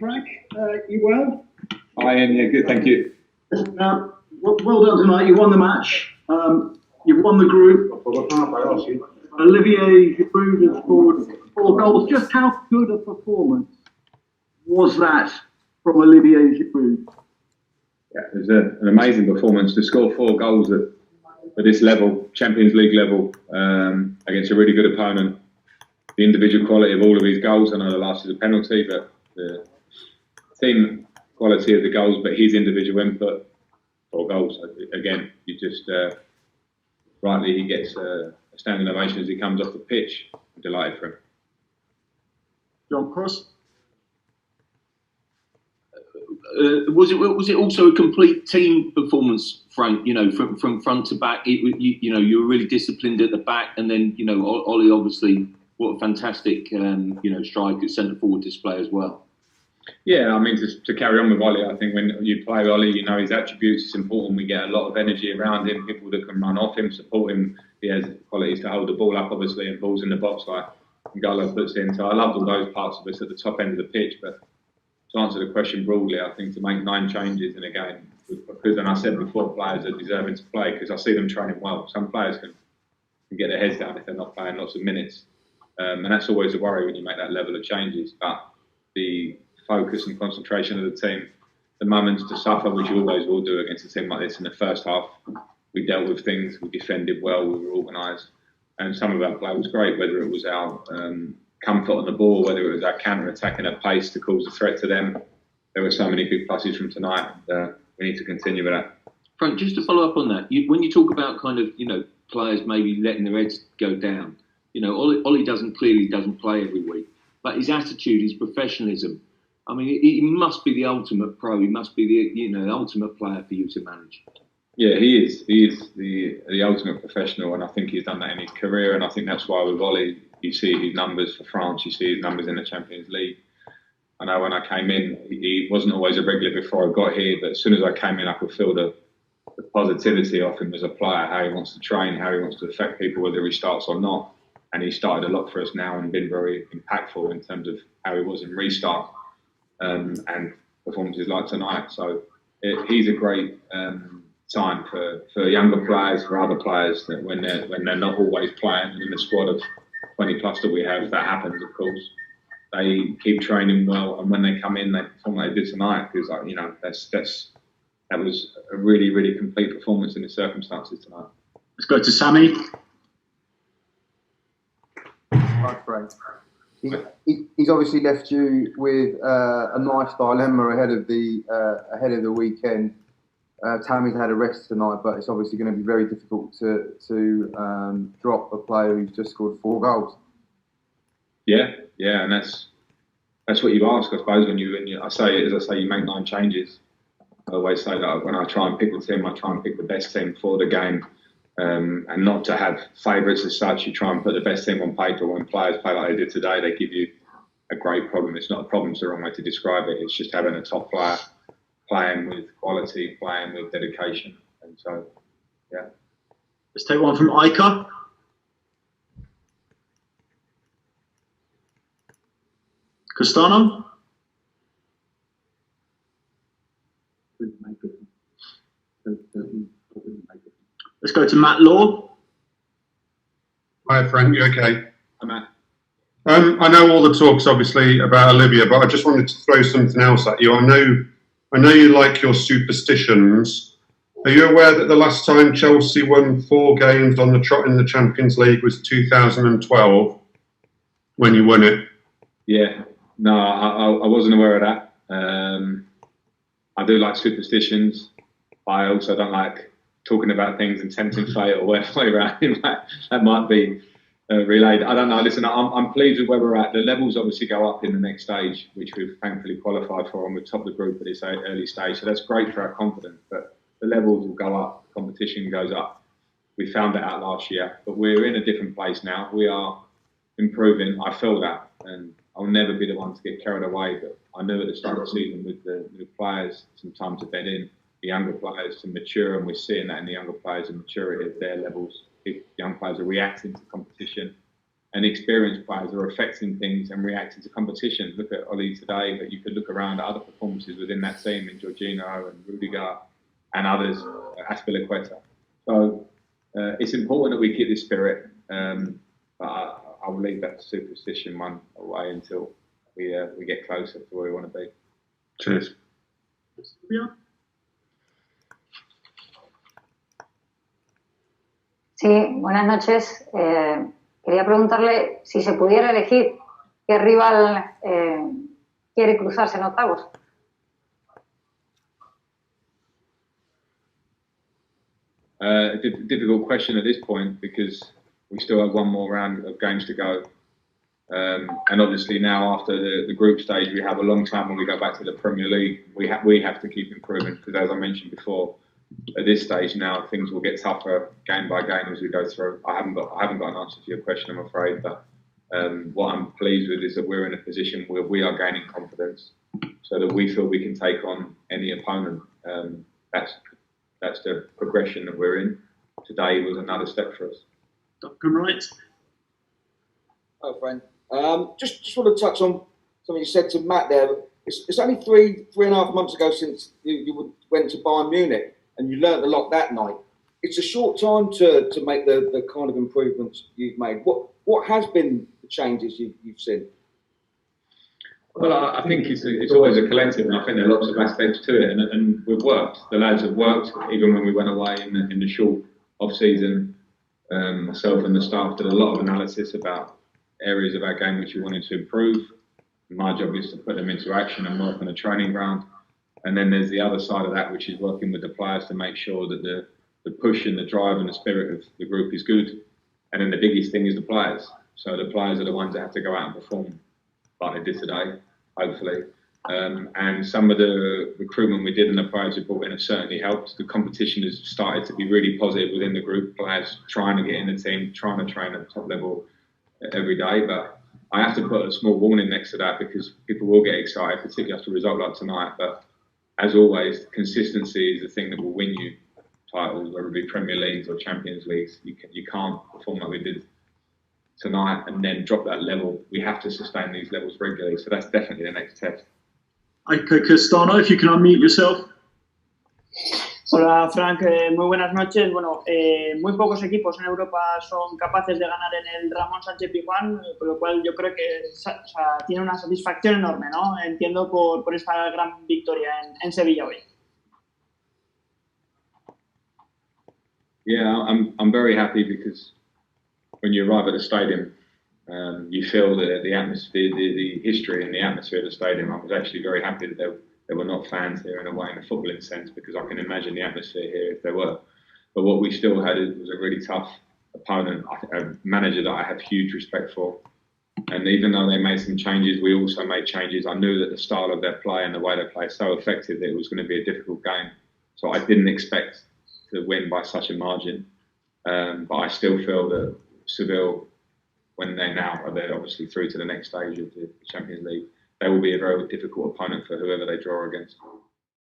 Frank. You well? Hi, Ian. Yeah, good, thank you. Well done tonight. You won the match. You've won the group. Olivier Giroud has scored 4 goals. Just how good a performance was that from Olivier Giroud? Yeah, it was an amazing performance to score 4 goals at this level, Champions League level, against a really good opponent. The individual quality of all of his goals, I know the last is a penalty, but the team quality of the goals, but his individual input, 4 goals. Again, you just, rightly, he gets a standing ovation as he comes off the pitch. I'm delighted for him. John Cross? Was it also a complete team performance, Frank? You know, from front to back. You were really disciplined at the back, and then Oli obviously, what a fantastic striker, centre forward display as well. Yeah, I mean, to carry on with Oli, I think when you play Oli, you know his attributes. It's important. We get a lot of energy around him, people that can run off him, support him. He has qualities to hold the ball up, obviously, and balls in the box like Ngolo puts in. So I loved all those parts of us at the top end of the pitch, but to answer the question broadly, I think to make 9 changes in a game, because, and I said before, players are deserving to play because I see them training well. Some players can get their heads down if they're not playing lots of minutes, and that's always a worry when you make that level of changes. But the focus and concentration of the team, the moments to suffer, which you always will do against a team like this in the first half, we dealt with things, we defended well, we were organised, and some of our play was great, whether it was our comfort on the ball, whether it was our counter-attacking at pace to cause a threat to them. There were so many big pluses from tonight. We need to continue with that. Frank, just to follow up on that, when you talk about kind of, players maybe letting their heads go down, Oli doesn't play every week, but his attitude, his professionalism, I mean, he must be the ultimate pro. He must be the ultimate player for you to manage. Yeah, he is. He is the ultimate professional, and I think he's done that in his career. And I think that's why with Oli, you see his numbers for France, you see his numbers in the Champions League. I know when I came in, he wasn't always a regular before I got here, but as soon as I came in, I could feel the positivity of him as a player, how he wants to train, how he wants to affect people, whether he starts or not. And he started a lot for us now and been very impactful in terms of how he was in restart and performances like tonight. So he's a great sign for younger players, for other players, that when they're not always playing in the squad of 20 plus that we have, that happens, of course. They keep training well, and when they come in, they perform like they did tonight. Because that was a really, really complete performance in the circumstances tonight. Let's go to Sammy. Hi, Frank. He's obviously left you with a nice dilemma ahead of the weekend. Tammy's had a rest tonight, but it's obviously going to be very difficult to drop a player who's just scored 4 goals. Yeah, and that's what you ask, I suppose. When you you make 9 changes. I always say that when I try and pick the team, I try and pick the best team for the game, and not to have favourites as such. You try and put the best team on paper. When players play like they did today, they give you a great problem. It's not a problem; it's the wrong way to describe it. It's just having a top player playing with quality, playing with dedication, and so yeah. Let's take one from Ica. Castano? Let's go to Matt Law. Hi, Frank. You okay? Hi, Matt. I know all the talk's obviously about Olivia, but I just wanted to throw something else at you. I know you like your superstitions. Are you aware that the last time Chelsea won 4 games on the trot in the Champions League was 2012 when you won it? Yeah. No, I wasn't aware of that. I do like superstitions. I also don't like talking about things and tempting fate or where we're at. That might be relayed. I don't know. Listen, I'm pleased with where we're at. The levels obviously go up in the next stage, which we've thankfully qualified for, and we're top of the group at this early stage. So that's great for our confidence. But the levels will go up. Competition goes up. We found that out last year, but we're in a different place now. We are improving. I feel that, and I'll never be the one to get carried away, but I knew at the start of the season with the players, some time to bed in, the younger players to mature, and we're seeing that in the younger players and maturity of their levels. Young players are reacting to competition, and experienced players are affecting things and reacting to competition. Look at Oli today, but you could look around at other performances within that team, in Jorginho and Rudiger and others, Aspilicueta. So it's important that we keep this spirit, but I will leave that superstition one away until we get closer to where we want to be. Cheers. Sí, buenas noches. Quería preguntarle si se pudiera elegir qué rival quiere cruzarse en octavos. Difficult question at this point because we still have one more round of games to go. And obviously now after the group stage, we have a long time when we go back to the Premier League. We have to keep improving because, as I mentioned before, at this stage now things will get tougher game by game as we go through. I haven't got an answer to your question, I'm afraid, but what I'm pleased with is that we're in a position where we are gaining confidence, so that we feel we can take on any opponent. That's the progression that we're in. Today was another step for us. Come right. Oh, friend. Just want to touch on something you said to Matt there. It's only three and a half months ago since you went to Bayern Munich and you learnt a lot that night. It's a short time to make the kind of improvements you've made. What has been the changes you've seen? Well, I think it's always a collective, and I think there are lots of aspects to it, and we've worked. The lads have worked, even when we went away in the short off-season. Myself and the staff did a lot of analysis about areas of our game which we wanted to improve. My job is to put them into action and work on the training ground. And then there's the other side of that, which is working with the players to make sure that the push and the drive and the spirit of the group is good. And then the biggest thing is the players. So the players are the ones that have to go out and perform like they did today, hopefully. And some of the recruitment we did and the players we brought in have certainly helped. The competition has started to be really positive within the group. Players trying to get in the team, trying to train at the top level every day. But I have to put a small warning next to that because people will get excited, particularly after a result like tonight. But as always, consistency is the thing that will win you titles, whether it be Premier Leagues or Champions Leagues. You can't perform like we did tonight and then drop that level. We have to sustain these levels regularly. So that's definitely the next test. Okay, Castano, if you can unmute yourself. Hola Frank, muy buenas noches. Bueno, muy pocos equipos en Europa son capaces de ganar en el Ramón Sánchez Pizjuán, por lo cual yo creo que tiene una satisfacción enorme, ¿no? Entiendo por esta gran victoria en Sevilla hoy. Yeah, I'm very happy because when you arrive at the stadium, you feel the atmosphere, the history and the atmosphere of the stadium. I was actually very happy that there were not fans here in a way, in a footballing sense, because I can imagine the atmosphere here if there were. But what we still had was a really tough opponent, a manager that I have huge respect for. And even though they made some changes, we also made changes. I knew that the style of their play and the way they play is so effective that it was going to be a difficult game. So I didn't expect to win by such a margin. But I still feel that Seville, when they're obviously through to the next stage of the Champions League, they will be a very difficult opponent for whoever they draw against.